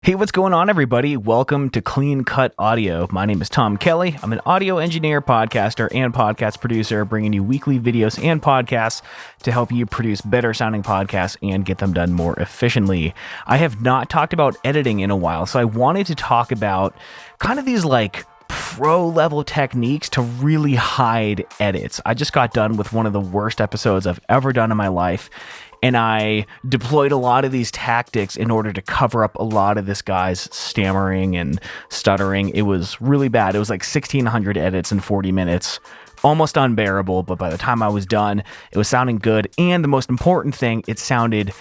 Hey, what's going on, everybody? Welcome to Clean Cut Audio. My name is Tom Kelly. I'm an audio engineer, podcaster, and podcast producer, bringing you weekly videos and podcasts to help you produce better sounding podcasts and get them done more efficiently. I have not talked about editing in a while, so I wanted to talk about kind of these pro level techniques to really hide edits. I just got done with one of the worst episodes I've ever done in my life, and I deployed a lot of these tactics in order to cover up a lot of this guy's stammering and stuttering. It was really bad. It was like 1,600 edits in 40 minutes. Almost unbearable, but by the time I was done, it was sounding good. And the most important thing, it sounded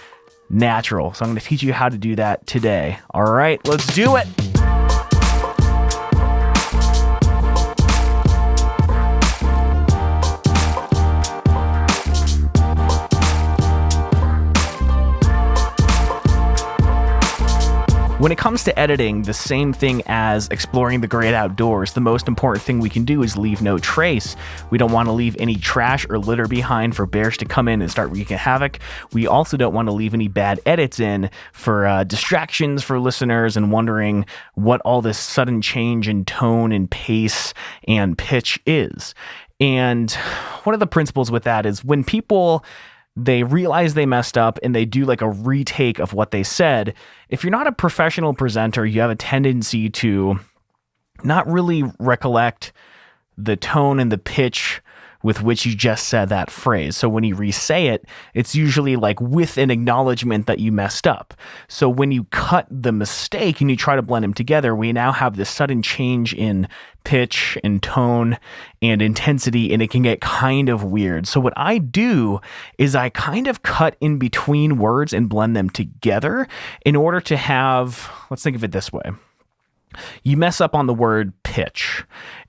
natural. So I'm going to teach you how to do that today. All right, let's do it. When it comes to editing, the same thing as exploring the great outdoors, the most important thing we can do is leave no trace. We don't want to leave any trash or litter behind for bears to come in and start wreaking havoc. We also don't want to leave any bad edits in for distractions for listeners and wondering what all this sudden change in tone and pace and pitch is. And one of the principles with that is when people they realize they messed up and they do like a retake of what they said. If you're not a professional presenter, you have a tendency to not really recollect the tone and the pitch with which you just said that phrase. So when you re-say it, it's usually like with an acknowledgement that you messed up. So when you cut the mistake and you try to blend them together, we now have this sudden change in pitch and tone and intensity, and it can get kind of weird. So what I do is I kind of cut in between words and blend them together in order to have, let's think of it this way. You mess up on the word pitch,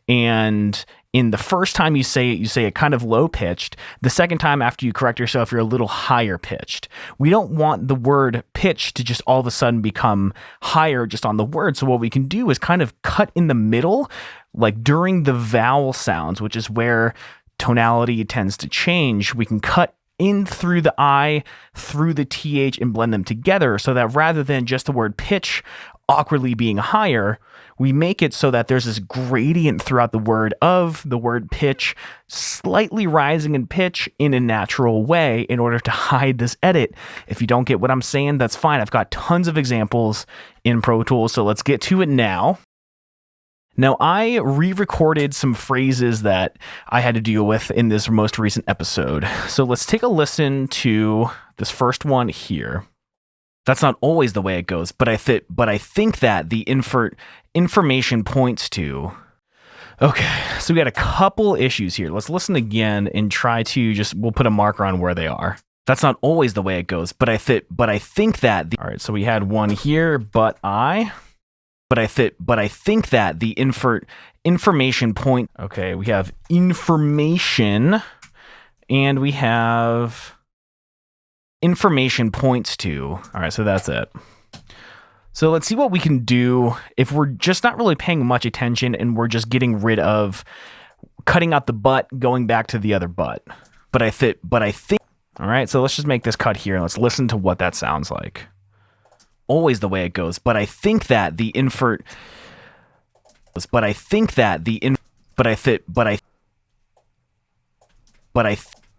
and in the first time you say it kind of low pitched. The second time after you correct yourself, you're a little higher pitched. We don't want the word pitch to just all of a sudden become higher just on the word. So what we can do is kind of cut in the middle, like during the vowel sounds, which is where tonality tends to change. We can cut in through the I, through the TH, and blend them together so that rather than just the word pitch awkwardly being higher, we make it so that there's this gradient throughout the word of the word pitch, slightly rising in pitch in a natural way in order to hide this edit. If you don't get what I'm saying, that's fine. I've got tons of examples in Pro Tools, so let's get to it now. Now, I re-recorded some phrases that I had to deal with in this most recent episode. So let's take a listen to this first one here. That's not always the way it goes, but I think that the information points to. Okay, so we got a couple issues here. Let's listen again and try to we'll put a marker on where they are. That's not always the way it goes, but I think that. All right, so we had one here, but I think that the information point. Okay, we have information, and we have information points to. All right, so that's it. So let's see what we can do if we're just not really paying much attention and we're just getting rid of cutting out the but, going back to the other but. But I think. All right, so let's just make this cut here and let's listen to what that sounds like. Always the way it goes, but I think that the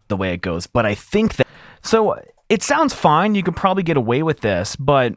the way it goes, but I think that. So it sounds fine. You could probably get away with this, but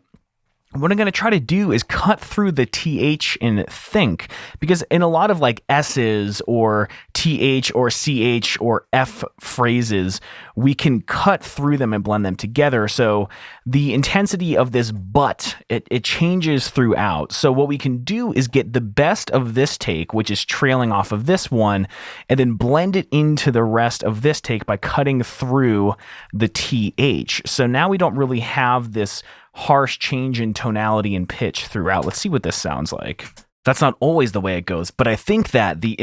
what I'm going to try to do is cut through the TH in think, because in a lot of like S's or TH or CH or F phrases, we can cut through them and blend them together. So the intensity of this but, it changes throughout. So what we can do is get the best of this take, which is trailing off of this one, and then blend it into the rest of this take by cutting through the TH. So now we don't really have this harsh change in tonality and pitch throughout. Let's see what this sounds like. That's not always the way it goes, but I think that the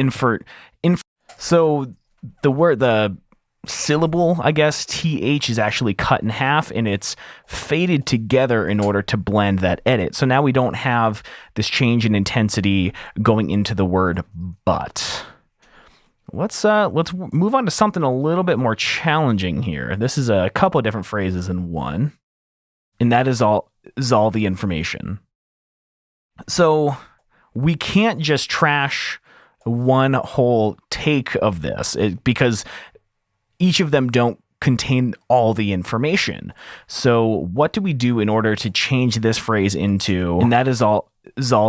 so the syllable, I guess, TH is actually cut in half and it's faded together in order to blend that edit. So now we don't have this change in intensity going into the word but. Let's move on to something a little bit more challenging here. This is a couple of different phrases in one. And that is all the information. So we can't just trash one whole take of this because each of them don't contain all the information. So what do we do in order to change this phrase into, and that is all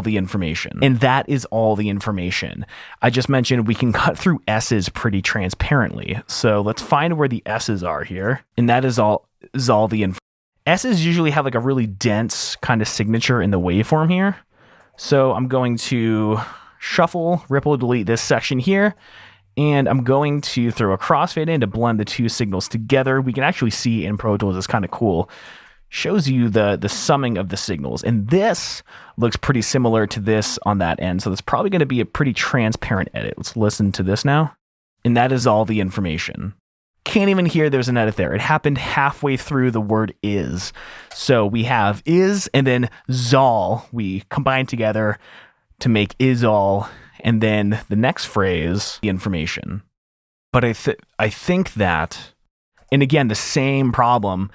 the information. And that is all the information. I just mentioned we can cut through S's pretty transparently. So let's find where the S's are here. And that is all the information. S's usually have like a really dense kind of signature in the waveform here. So I'm going to shuffle, ripple, delete this section here. And I'm going to throw a crossfade in to blend the two signals together. We can actually see in Pro Tools, it's kind of cool. Shows you the summing of the signals. And this looks pretty similar to this on that end. So it's probably going to be a pretty transparent edit. Let's listen to this now. And that is all the information. Can't even hear there's an edit there. It happened halfway through the word is. So we have is and then zall. We combine together to make is all. And then the next phrase, the information. But I think that, and again, the same problem,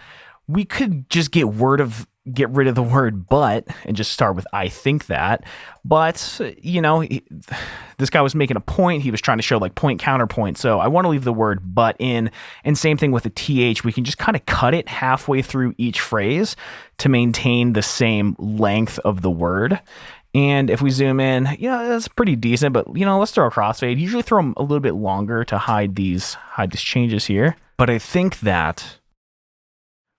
we could just get rid of the word but and just start with I think that. But, you know, this guy was making a point. He was trying to show like point counterpoint. So I want to leave the word but in. And same thing with the TH. We can just kind of cut it halfway through each phrase to maintain the same length of the word. And if we zoom in, you know, that's pretty decent, but you know, let's throw a crossfade. Usually throw them a little bit longer to hide these changes here. But I think that,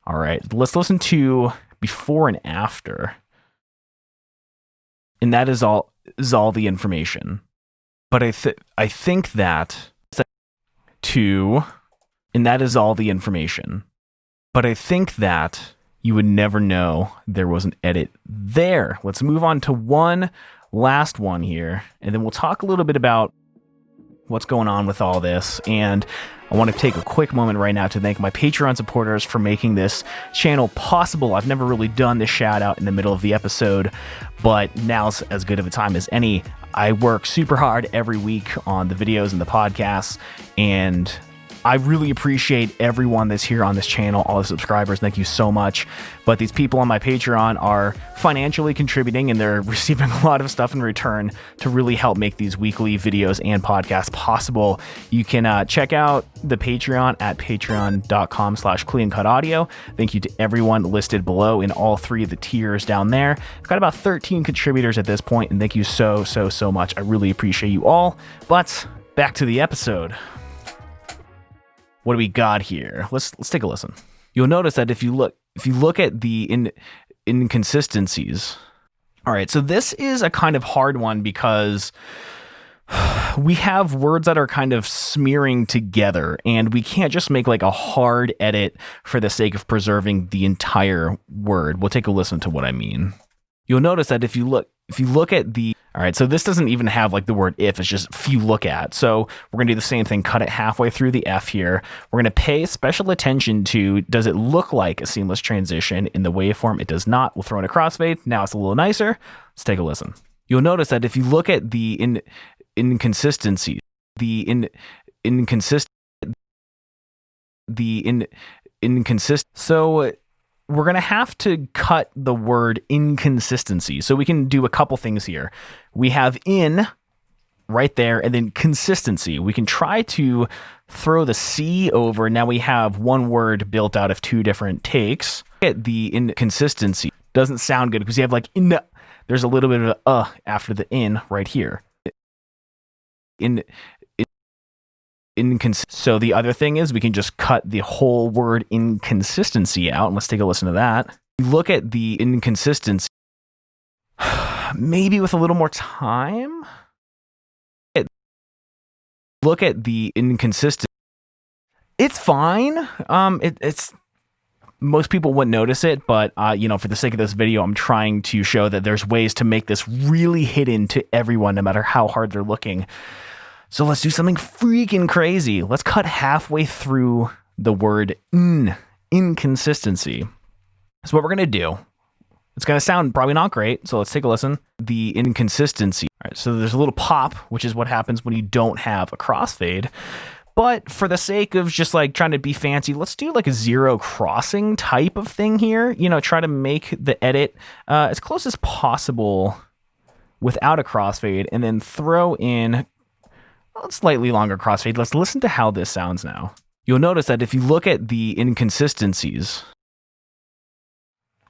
all right, let's listen to before and after. And that is all the information. But I think that to, and that is all the information. But I think that you would never know there was an edit there. Let's move on to one last one here, and then we'll talk a little bit about what's going on with all this. And I want to take a quick moment right now to thank my Patreon supporters for making this channel possible. I've never really done this shout out in the middle of the episode, but now's as good of a time as any. I work super hard every week on the videos and the podcasts, and I really appreciate everyone that's here on this channel, all the subscribers. Thank you so much. But these people on my Patreon are financially contributing, and they're receiving a lot of stuff in return to really help make these weekly videos and podcasts possible. You can check out the Patreon at patreon.com/cleancutaudio. Thank you to everyone listed below in all three of the tiers down there. I've got about 13 contributors at this point, and thank you so much. I really appreciate you all. But back to the episode. What do we got here? Let's take a listen. You'll notice that if you look at the inconsistencies. All right, so this is a kind of hard one because we have words that are kind of smearing together, and we can't just make like a hard edit for the sake of preserving the entire word. We'll take a listen to what I mean. You'll notice that if you look at the, all right, so this doesn't even have like the word if, it's just if you look at. So we're gonna do the same thing, cut it halfway through the F here. We're gonna pay special attention to, does it look like a seamless transition in the waveform? It does not. We'll throw in a crossfade. Now it's a little nicer. Let's take a listen. You'll notice that if you look at the inconsistency, so we're going to have to cut the word inconsistency. So we can do a couple things here. We have in right there, and then consistency. We can try to throw the C over. Now we have one word built out of two different takes. The inconsistency doesn't sound good because you have like in. There's a little bit of a after the in right here. So the other thing is we can just cut the whole word inconsistency out. And let's take a listen to that. Look at the inconsistency. Maybe with a little more time. Look at the inconsistency. It's fine. It's most people wouldn't notice it, but for the sake of this video, I'm trying to show that there's ways to make this really hidden to everyone, no matter how hard they're looking. So let's do something freaking crazy. Let's cut halfway through the word inconsistency. So what we're going to do, it's going to sound probably not great, so let's take a listen. The inconsistency. All right, so there's a little pop, which is what happens when you don't have a crossfade. But for the sake of just like trying to be fancy, let's do like a zero crossing type of thing here. Try to make the edit as close as possible without a crossfade, and then throw in a slightly longer crossfade. Let's listen to how this sounds now. You'll notice that if you look at the inconsistencies,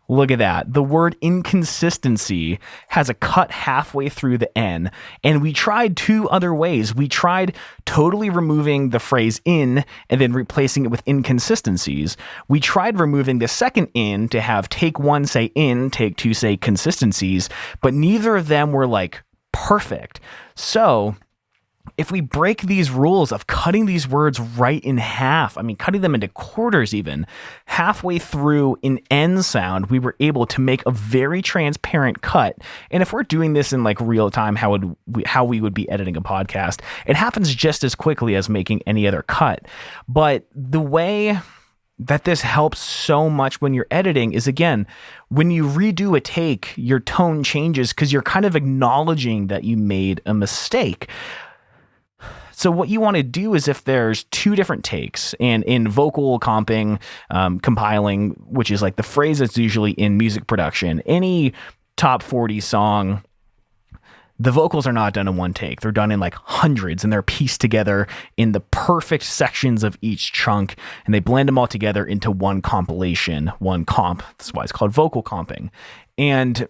look at that. The word inconsistency has a cut halfway through the N, and we tried two other ways. We tried totally removing the phrase in and then replacing it with inconsistencies. We tried removing the second in to have take one say in, take two say consistencies, but neither of them were like perfect. So if we break these rules of cutting these words right in half, I mean, cutting them into quarters even, halfway through an N sound, we were able to make a very transparent cut. And if we're doing this in like real time, how we would be editing a podcast, it happens just as quickly as making any other cut. But the way that this helps so much when you're editing is, again, when you redo a take, your tone changes because you're kind of acknowledging that you made a mistake. So what you want to do is, if there's two different takes, and in vocal comping, compiling, which is like the phrase that's usually in music production, any top 40 song, the vocals are not done in one take. They're done in like hundreds, and they're pieced together in the perfect sections of each chunk, and they blend them all together into one compilation, one comp. That's why it's called vocal comping. And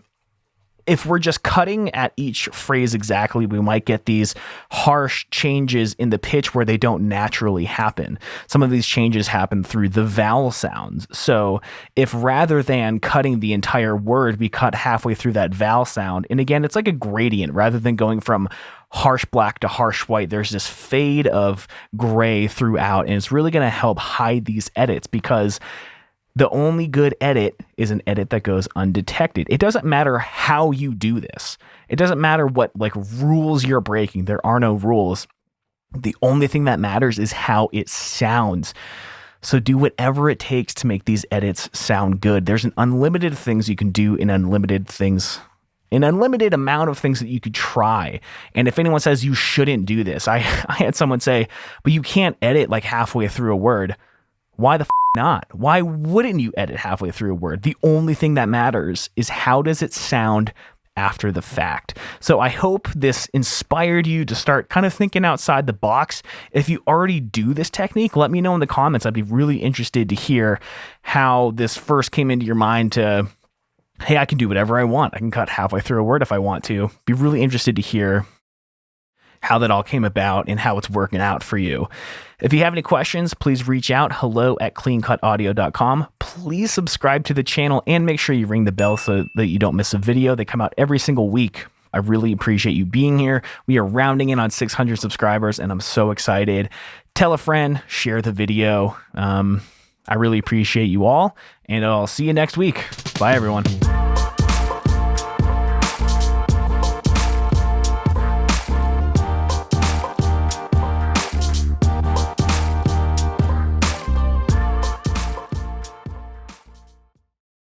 if we're just cutting at each phrase exactly, we might get these harsh changes in the pitch where they don't naturally happen. Some of these changes happen through the vowel sounds. So if rather than cutting the entire word, we cut halfway through that vowel sound, and again, it's like a gradient. Rather than going from harsh black to harsh white, there's this fade of gray throughout, and it's really going to help hide these edits, because the only good edit is an edit that goes undetected. It doesn't matter how you do this. It doesn't matter what like rules you're breaking. There are no rules. The only thing that matters is how it sounds. So do whatever it takes to make these edits sound good. There's an unlimited things you can do, an unlimited amount of things that you could try. And if anyone says you shouldn't do this, I had someone say, but you can't edit like halfway through a word. Why the not? Why wouldn't you edit halfway through a word? The only thing that matters is how does it sound after the fact. So I hope this inspired you to start kind of thinking outside the box. If you already do this technique, let me know in the comments. I'd be really interested to hear how this first came into your mind to, hey, I can do whatever I want. I can cut halfway through a word if I want to. Be really interested to hear how that all came about and how it's working out for you. If you have any questions, please reach out, hello@cleancutaudio.com. Please subscribe to the channel and make sure you ring the bell so that you don't miss a video. They come out every single week. I really appreciate you being here. We are rounding in on 600 subscribers, and I'm so excited. Tell a friend, share the video. I really appreciate you all, and I'll see you next week. Bye, everyone.